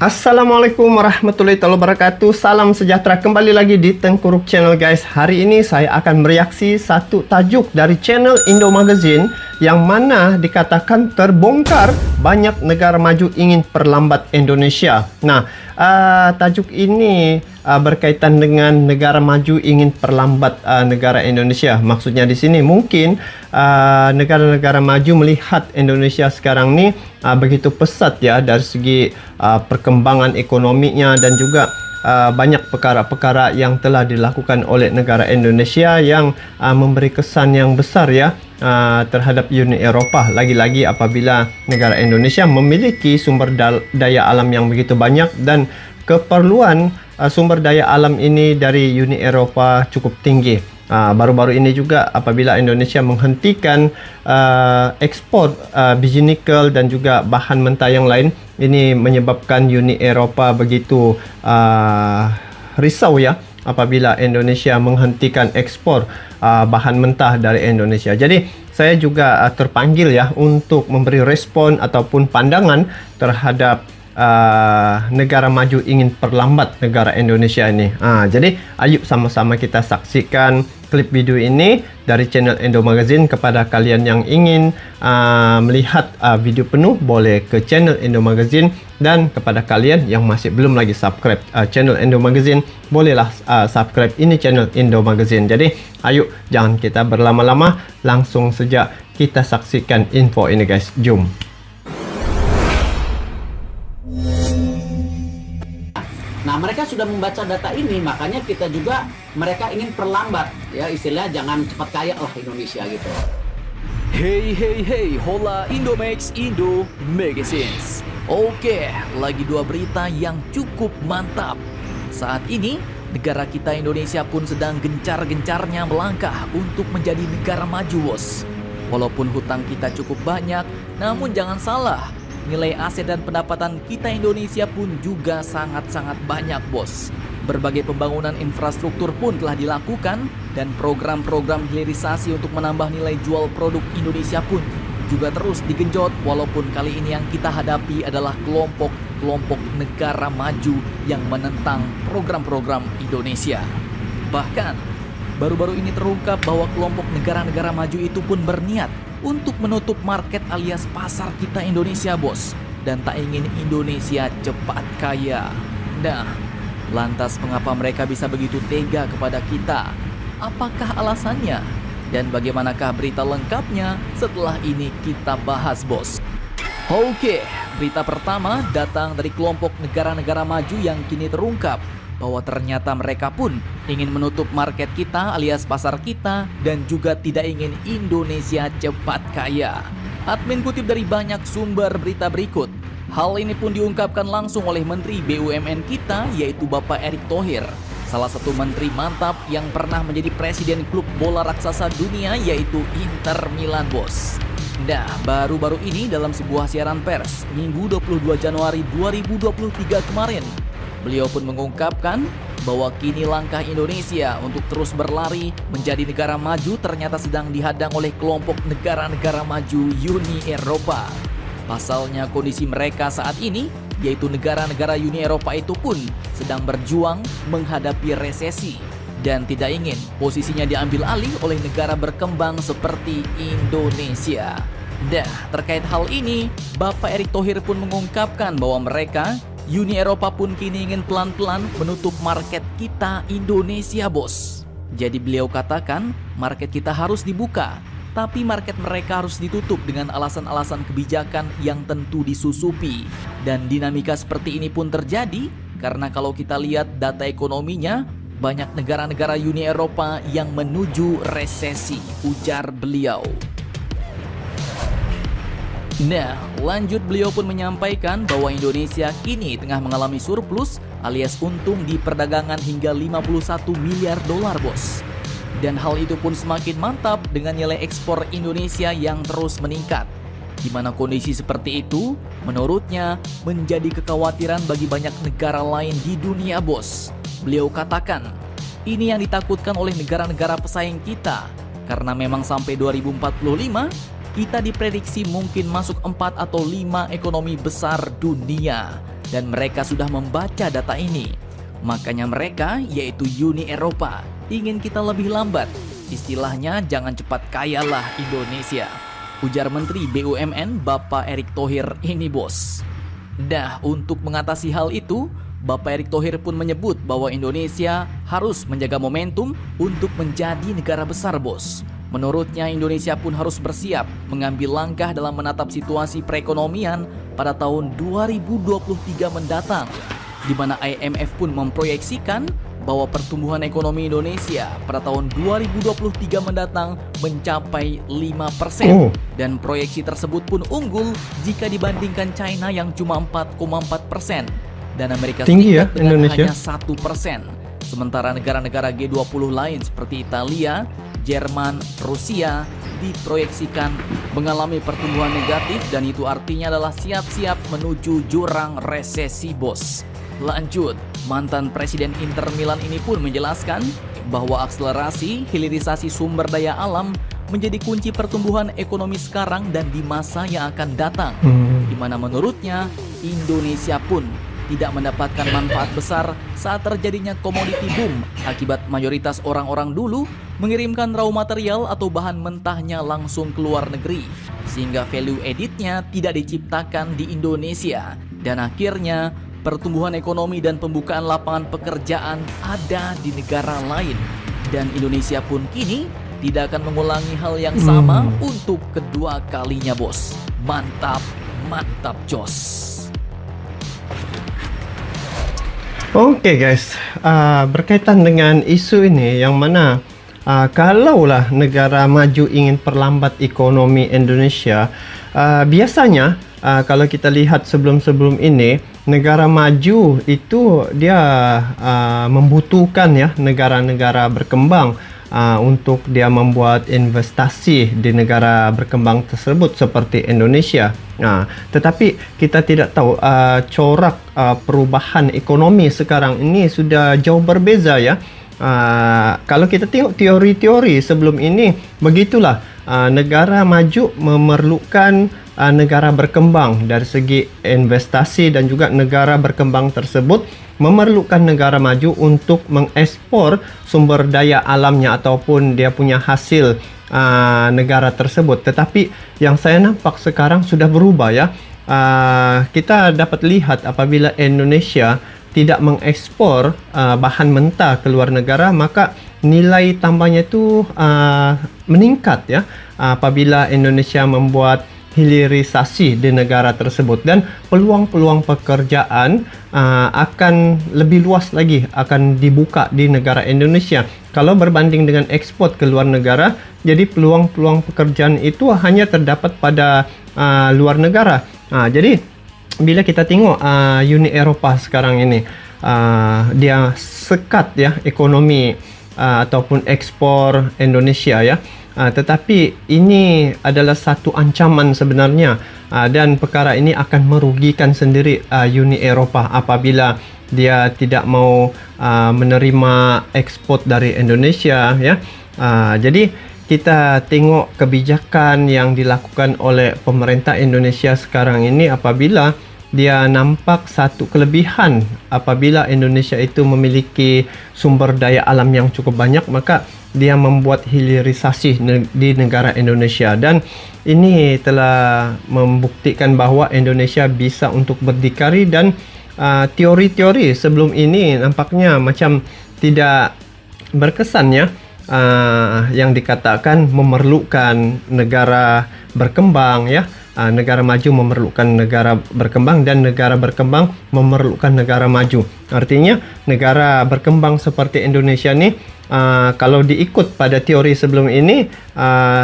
Assalamualaikum warahmatullahi wabarakatuh. Salam sejahtera kembali lagi di Tengkuruk Channel guys. Hari ini saya akan mereaksi satu tajuk dari channel Indo Magazine yang mana dikatakan terbongkar banyak negara maju ingin perlambat Indonesia. Nah, tajuk ini berkaitan dengan negara maju ingin perlambat negara Indonesia. Maksudnya di sini mungkin negara-negara maju melihat Indonesia sekarang ni begitu pesat ya dari segi perkembangan ekonominya dan juga banyak perkara-perkara yang telah dilakukan oleh negara Indonesia yang memberi kesan yang besar ya terhadap Uni Eropah. Lagi-lagi apabila negara Indonesia memiliki sumber daya alam yang begitu banyak dan keperluan sumber daya alam ini dari Uni Eropah cukup tinggi. Baru-baru ini juga apabila Indonesia menghentikan ekspor biji nikel dan juga bahan mentah yang lain, ini menyebabkan Uni Eropah begitu risau ya apabila Indonesia menghentikan ekspor bahan mentah dari Indonesia. Jadi saya juga terpanggil ya untuk memberi respon ataupun pandangan terhadap negara maju ingin perlambat negara Indonesia ini. Jadi ayo sama-sama kita saksikan klip video ini dari channel Indo Magazine. Kepada kalian yang ingin melihat video penuh boleh ke channel Indo Magazine, dan kepada kalian yang masih belum lagi subscribe channel Indo Magazine bolehlah subscribe ini channel Indo Magazine. Jadi ayo jangan kita berlama-lama, langsung saja kita saksikan info ini guys. Jom. Nah, mereka sudah membaca data ini, makanya kita juga mereka ingin perlambat, ya istilahnya jangan cepat kaya lah Indonesia gitu. Hey, hola Indomax Indo Magazines. Oke, lagi dua berita yang cukup mantap. Saat ini, negara kita Indonesia pun sedang gencar-gencarnya melangkah untuk menjadi negara maju, bos. Walaupun hutang kita cukup banyak, namun jangan salah, nilai aset dan pendapatan kita Indonesia pun juga sangat-sangat banyak, bos. Berbagai pembangunan infrastruktur pun telah dilakukan dan program-program hilirisasi untuk menambah nilai jual produk Indonesia pun juga terus digenjot, walaupun kali ini yang kita hadapi adalah kelompok negara maju yang menentang program-program Indonesia. Bahkan baru-baru ini terungkap bahwa kelompok negara-negara maju itu pun berniat untuk menutup market alias pasar kita Indonesia, bos, dan tak ingin Indonesia cepat kaya. Nah, lantas mengapa mereka bisa begitu tega kepada kita? Apakah alasannya? Dan bagaimanakah berita lengkapnya? Setelah ini kita bahas, bos. Oke, berita pertama datang dari kelompok negara-negara maju yang kini terungkap bahwa ternyata mereka pun ingin menutup market kita alias pasar kita dan juga tidak ingin Indonesia cepat kaya. Admin kutip dari banyak sumber berita berikut. Hal ini pun diungkapkan langsung oleh Menteri BUMN kita, yaitu Bapak Erick Thohir, salah satu menteri mantap yang pernah menjadi presiden klub bola raksasa dunia, yaitu Inter Milan, bos. Nah, baru-baru ini dalam sebuah siaran pers Minggu 22 Januari 2023 kemarin, beliau pun mengungkapkan bahwa kini langkah Indonesia untuk terus berlari menjadi negara maju ternyata sedang dihadang oleh kelompok negara-negara maju Uni Eropa. Pasalnya kondisi mereka saat ini, yaitu negara-negara Uni Eropa itu pun sedang berjuang menghadapi resesi dan tidak ingin posisinya diambil alih oleh negara berkembang seperti Indonesia. Nah, terkait hal ini, Bapak Erick Thohir pun mengungkapkan bahwa mereka Uni Eropa pun kini ingin pelan-pelan menutup market kita Indonesia, bos. Jadi beliau katakan market kita harus dibuka, tapi market mereka harus ditutup dengan alasan-alasan kebijakan yang tentu disusupi. Dan dinamika seperti ini pun terjadi karena kalau kita lihat data ekonominya, banyak negara-negara Uni Eropa yang menuju resesi, ujar beliau. Nah, lanjut beliau pun menyampaikan bahwa Indonesia kini tengah mengalami surplus alias untung di perdagangan hingga 51 miliar dolar, bos. Dan hal itu pun semakin mantap dengan nilai ekspor Indonesia yang terus meningkat. Di mana kondisi seperti itu, menurutnya menjadi kekhawatiran bagi banyak negara lain di dunia, bos. Beliau katakan, ini yang ditakutkan oleh negara-negara pesaing kita, karena memang sampai 2045, kita diprediksi mungkin masuk 4 atau 5 ekonomi besar dunia. dan mereka sudah membaca data ini. Makanya mereka, yaitu Uni Eropa, ingin kita lebih lambat. Istilahnya jangan cepat kayalah Indonesia, ujar Menteri BUMN Bapak Erick Thohir ini bos. Nah, untuk mengatasi hal itu, Bapak Erick Thohir pun menyebut bahwa Indonesia harus menjaga momentum untuk menjadi negara besar bos. Menurutnya Indonesia pun harus bersiap mengambil langkah dalam menatap situasi perekonomian pada tahun 2023 mendatang, di mana IMF pun memproyeksikan bahwa pertumbuhan ekonomi Indonesia pada tahun 2023 mendatang mencapai 5%. Dan proyeksi tersebut pun unggul jika dibandingkan China yang cuma 4,4% dan Amerika Serikat dengan hanya 1%. Sementara negara-negara G20 lain seperti Italia, Jerman, Rusia diproyeksikan mengalami pertumbuhan negatif, dan itu artinya adalah siap-siap menuju jurang resesi bos. Lanjut, mantan Presiden Inter Milan ini pun menjelaskan bahwa akselerasi hilirisasi sumber daya alam menjadi kunci pertumbuhan ekonomi sekarang dan di masa yang akan datang. Di mana menurutnya Indonesia pun tidak mendapatkan manfaat besar saat terjadinya komoditi boom akibat mayoritas orang-orang dulu mengirimkan raw material atau bahan mentahnya langsung ke luar negeri, sehingga value added-nya tidak diciptakan di Indonesia, dan akhirnya pertumbuhan ekonomi dan pembukaan lapangan pekerjaan ada di negara lain. Dan Indonesia pun kini tidak akan mengulangi hal yang sama untuk kedua kalinya bos. Mantap, mantap jos. Oke guys, berkaitan dengan isu ini yang mana kalaulah negara maju ingin perlambat ekonomi Indonesia, biasanya kalau kita lihat sebelum-sebelum ini, negara maju itu dia membutuhkan ya negara-negara berkembang untuk dia membuat investasi di negara berkembang tersebut seperti Indonesia. Tetapi kita tidak tahu corak perubahan ekonomi sekarang ini sudah jauh berbeza ya. Kalau kita tengok teori-teori sebelum ini, begitulah negara maju memerlukan negara berkembang dari segi investasi, dan juga negara berkembang tersebut memerlukan negara maju untuk mengekspor sumber daya alamnya ataupun dia punya hasil negara tersebut. Tetapi yang saya nampak sekarang sudah berubah ya. Kita dapat lihat apabila Indonesia tidak mengekspor bahan mentah ke luar negara, maka nilai tambahnya itu meningkat ya apabila Indonesia membuat hilirisasi di negara tersebut, dan peluang-peluang pekerjaan akan lebih luas lagi akan dibuka di negara Indonesia. Kalau berbanding dengan ekspor ke luar negara, jadi peluang-peluang pekerjaan itu hanya terdapat pada luar negara. Jadi bila kita tengok Uni Eropa sekarang ini, dia sekat ya ekonomi ataupun ekspor Indonesia ya. Tetapi ini adalah satu ancaman sebenarnya, dan perkara ini akan merugikan sendiri Uni Eropa apabila dia tidak mau menerima ekspor dari Indonesia ya. Jadi kita tengok kebijakan yang dilakukan oleh pemerintah Indonesia sekarang ini, apabila dia nampak satu kelebihan apabila Indonesia itu memiliki sumber daya alam yang cukup banyak, maka dia membuat hilirisasi di negara Indonesia, dan ini telah membuktikan bahwa Indonesia bisa untuk berdikari. Dan teori-teori sebelum ini nampaknya macam tidak berkesan ya, yang dikatakan memerlukan negara berkembang ya. Negara maju memerlukan negara berkembang, dan negara berkembang memerlukan negara maju. Artinya negara berkembang seperti Indonesia ni kalau diikut pada teori sebelum ini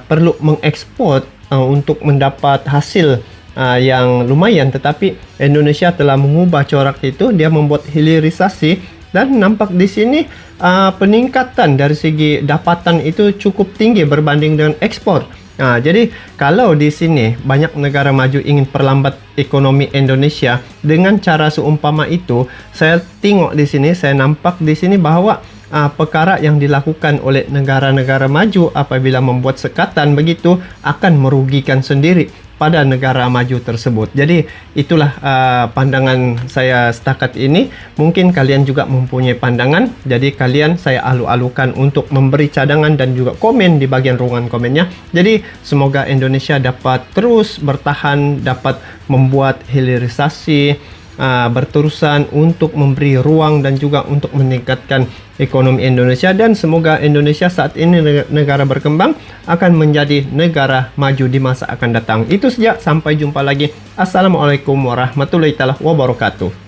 perlu mengekspor untuk mendapat hasil yang lumayan, tetapi Indonesia telah mengubah corak itu. Dia membuat hilirisasi, dan nampak di sini peningkatan dari segi dapatan itu cukup tinggi berbanding dengan ekspor. Jadi kalau di sini banyak negara maju ingin perlambat ekonomi Indonesia dengan cara seumpama itu, saya tengok di sini, saya nampak di sini bahwa perkara yang dilakukan oleh negara-negara maju apabila membuat sekatan begitu akan merugikan sendiri pada negara maju tersebut. Jadi itulah pandangan saya setakat ini. Mungkin kalian juga mempunyai pandangan. Jadi kalian saya alu-alukan untuk memberi cadangan dan juga komen di bagian ruangan komennya. Jadi semoga Indonesia dapat terus bertahan, dapat membuat hilirisasi berterusan untuk memberi ruang dan juga untuk meningkatkan ekonomi Indonesia, dan semoga Indonesia saat ini negara berkembang akan menjadi negara maju di masa akan datang. Itu saja, sampai jumpa lagi. Assalamualaikum warahmatullahi wabarakatuh.